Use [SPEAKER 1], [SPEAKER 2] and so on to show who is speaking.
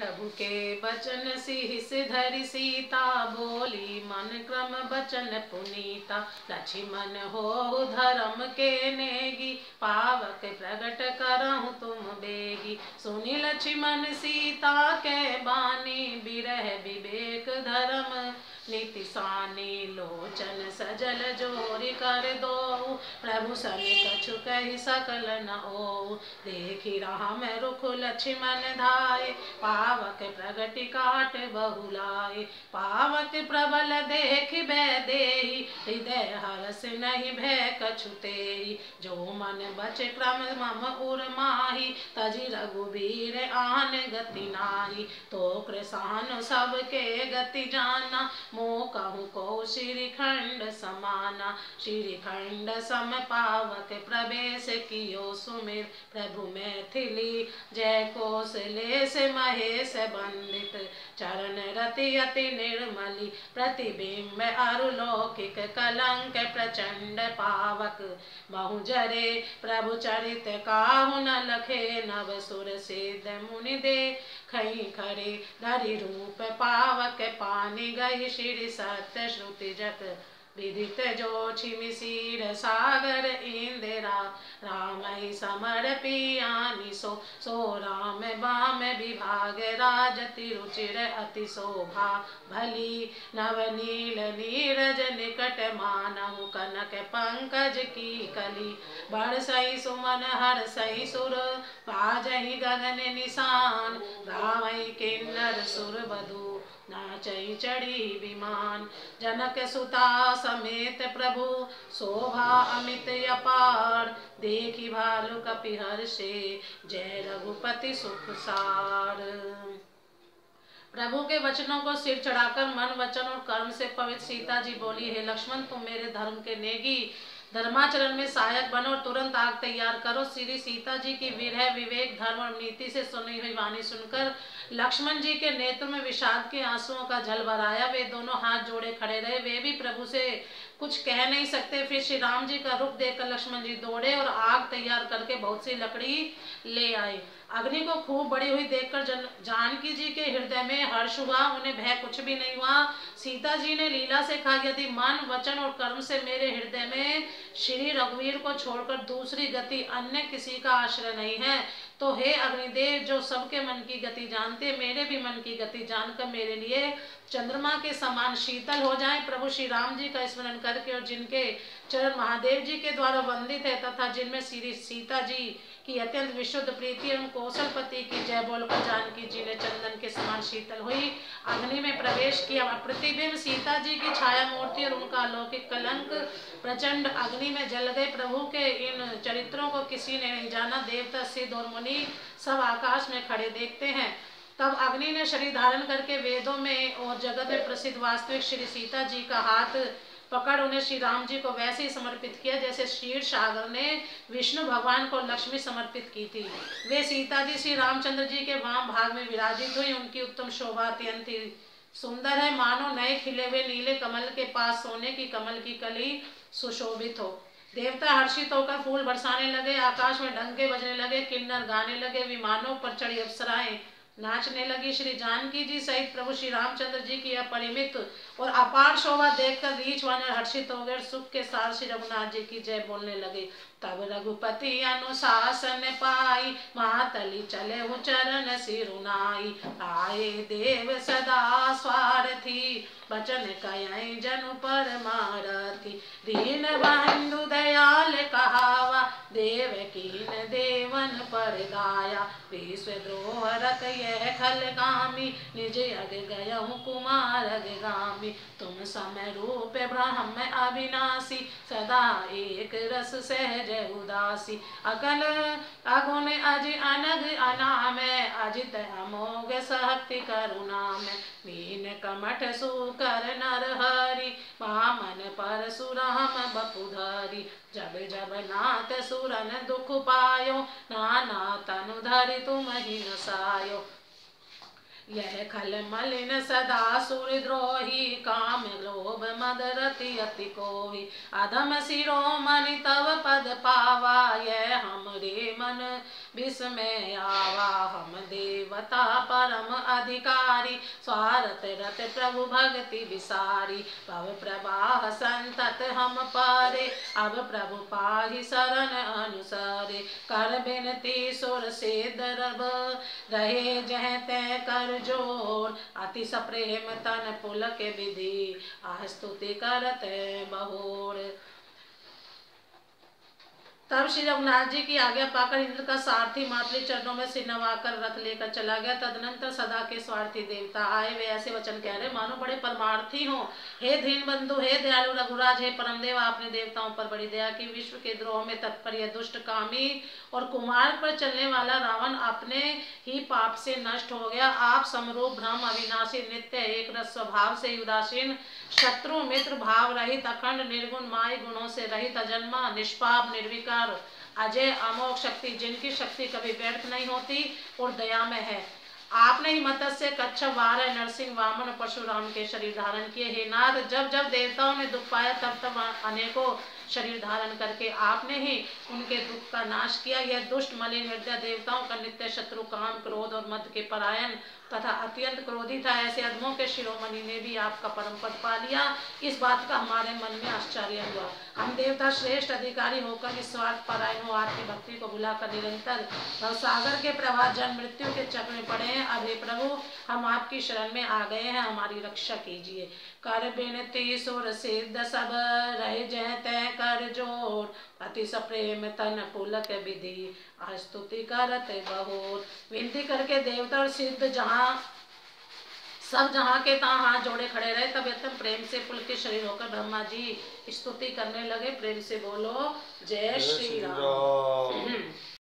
[SPEAKER 1] प्रभु के बचन शीस धरि सीता, बोली मन क्रम बचन पुनीता। लक्ष्मण हो धर्म के नेगी, पावक प्रगट करहु तुम बेगी। सुनि लक्ष्मण सीता के बानी, बिरह विवेक धर्म नीति सानी। लोचन सजल जोरि कर दो, प्रभु सने कछु कहि सकल न ओऊ। देखि राम रुख लक्ष्मण धाये, पावक प्रगति काट बहुलाए। पावक प्रबल देख वैदेही, हृदय हरस नहीं भय कछु तेहि। जो मन बच क्रम मम उर माही, तजि रघुबीर आन गति नाही। तो कृसान सबके गति जाना, मोह कहूँ को श्रीखंड समाना। श्रीखंड सम पावक प्रवेश कियो सुमिर, प्रभु मैथिली जय कौशलेश महेश बंदित। चरण रति अति निर्मली, प्रतिबिंब अरुलौकिक कलंक प्रचंड पावक। महु जरे प्रभु चरित काहु न लखे, नव सुर सिद्ध मुनि दे खई खरे। धरि रूप पावक पानि गई, श्री सत्य श्रुति जग विदित। जो छिमि सीर सागर इंदिरा, राम ही समर्पी आनि सो राम बाम विभाग। राजति रुचिर अति शोभा भली, नवनील नीरज निकट मानहु। कनक पंकज की कली, बरसई सुमन हरसई सुर। बाजहि गगन निशान, गावई किन्नर सुर बधु। नाचई चढ़ी विमान, जनक सुता समेत प्रभु। शोभा अमित अपार, देखि भालु कपि हर्षे। जय रघुपति सुख सार। प्रभु के वचनों को सिर चढ़ाकर मन वचन और कर्म से पवित्र सीता जी बोली, हे लक्ष्मण, तुम मेरे धर्म के नेगी, धर्माचरण में सहायक बनो और तुरंत आग तैयार करो। श्री सीता जी की विरह विवेक धर्म और नीति से सुनी हुई वाणी सुनकर लक्ष्मण जी के नेत्र में विषाद के आंसुओं का जल भराया। वे दोनों हाथ जोड़े खड़े रहे, वे भी प्रभु से कुछ कह नहीं सकते। फिर श्री राम जी का रुख देखकर लक्ष्मण जी दौड़े और आग तैयार करके बहुत सी लकड़ी ले आए। अग्नि को खूब बढ़ी हुई देखकर जानकी जी के हृदय में हर्ष हुआ, उन्हें भय कुछ भी नहीं हुआ। सीता जी ने लीला से कहा, यदि मन वचन और कर्म से मेरे हृदय में श्री रघुवीर को छोड़कर दूसरी गति अन्य किसी का आश्रय नहीं है, तो हे अग्निदेव, जो सबके मन की गति जानते, मेरे भी मन की गति जानकर मेरे लिए चंद्रमा के समान शीतल हो जाएं। प्रभु श्री राम जी का स्मरण करके और जिनके चरण महादेव जी के द्वारा वंदित है तथा जिनमें श्री सीता जी की अत्यंत विशुद्ध प्रीति एवं कौशलपति की जय बोलकर जानकी जी ने चंदन के समान शीतल हुई अग्नि में प्रवेश किया। प्रतिबिंब सीता जी की छाया मूर्ति और उनका अलौकिक कलंक प्रचंड अग्नि में जल गए। प्रभु के इन चरित्रों को किसी ने नहीं जाना, देवता सिद्ध और मुनि सब आकाश में खड़े देखते हैं। तब अग्नि ने शरीर धारण करके वेदों में और जगत में प्रसिद्ध वास्तविक श्री सीता जी का हाथ पकड़ उन्हें श्री राम जी को वैसे ही समर्पित किया जैसे क्षीर सागर ने विष्णु भगवान को लक्ष्मी समर्पित की थी। वे सीता जी श्री रामचंद्र जी के वाम भाग में विराजित हुई। उनकी उत्तम शोभा अत्यंत सुंदर है, मानो नए खिले हुए नीले कमल के पास सोने की कमल की कली सुशोभित हो। देवता हर्षित होकर फूल बरसाने लगे, आकाश में डंके बजने लगे, किन्नर गाने लगे, विमानों पर चढ़ी अप्सराएं नाचने लगी। श्री जानकी जी सहित प्रभु श्री रामचंद्र जी की अपरिमित और अपार शोभा देखकर रीछवान हर्षित हो गए, सुख के साथ श्री रघुनाथ जी की जय बोलने लगे। तब रघुपति अनुशासन पाई, मातली चले चरण सिरुनाई। आए देव सदा स्वार्थी, बचन कयई जनु परमारथी। दीन बंधु दयाल कहावा, देव कीन देवन पर दाया। विश्व द्रोह रख यह खलगामी, निज अग गयहु कुमार अग्रगामी। तुम समय रूप ब्रह्म अविनाशी, सदा एक रस सहज उदासी। अकल अगुण अज अनग अनाम, अजित अमोघ शक्ति करुणाम। मीन कमठ सुकर नर हरि, वामन परशुराम बपुधरि। जब जब नाथ सुरन दुख पायो, नाना तनु धरि तुम ही नसायो। यह खल मलिन सदा सुरद्रोही, काम लोभ मद रति अति कोही। अधम शिरोमणि तव पद पावा, यह हमरे मन विस्मय आवा हम देवता परम अधिकारी, स्वारथ रत प्रभु भक्ति विसारी, भव प्रवाह संतत हम पारे, अब प्रभु पाहि शरण अनुसारे, कर बिनती सुर सिद्ध रब रहे जह तय कर जोर, अति सप्रेम तन पुलक विधि, आह स्तुति करत बहोर। तब श्री रघुनाथ जी की आज्ञा पाकर इंद्र का सारथी मातली चरणों में सिर नवाकर रथ लेकर चला गया। तदनंतर सदा के स्वार्थी देवता आए, वे ऐसे वचन कह रहे मानो बड़े परमार्थी हो। हे दीन बंधु, हे दयालु रघुराज, हे परमदेव, आपने देवताओं पर बड़ी दया की। विश्व के द्रोह में तत्पर यह दुष्ट कामी और कुमार्ग पर चलने वाला रावण अपने ही पाप से नष्ट हो गया। आप समरूप ब्रह्म अविनाशी नित्य एक रस स्वभाव से उदासीन, शत्रु मित्र भाव रहित, अखंड निर्गुण माय गुणों से रहित, अजन्मा निष्पाप निर्विकार अजय अमोघ शक्ति, जिनकी शक्ति कभी व्यर्थ नहीं होती और दया में है। आपने ही मत्स्य कच्छप वाराह नरसिंह वामन परशुराम के शरीर धारण किए। हे नाथ, जब जब देवताओं ने दुख पाया तब तब अनेकों शरीर धारण करके आपने ही उनके दुख का नाश किया। यह दुष्ट मलिन हृदय देवताओं का नित्य शत्रु, काम क्रोध और मद के परायण तथा अत्यंत क्रोधी था। ऐसे अधमों के शिरोमणि ने भी आपका परम पद पा लिया, इस बात का हमारे मन में आश्चर्य हुआ। हम देवता श्रेष्ठ अधिकारी होकर निस्वार्थ परायण हो आपकी भक्ति को भुलाकर निरंतर भवसागर के प्रवाह जन्म मृत्यु के चक्र में पड़े हैं। अब हे प्रभु, हम आपकी शरण में आ गए हैं, हमारी रक्षा कीजिए। कर बिनती सुर सिद्ध सब रहे जह तय कर जोर, अति सप्रेम तन पुलक विधि, स्तुति करत बहोर। विनती करके देवता और सिद्ध सब जहाँ के तहाँ हाथ जोड़े खड़े रहे। तब एकदम प्रेम से पुलक के शरीर होकर ब्रह्मा जी स्तुति करने लगे। प्रेम से बोलो जय श्री राम।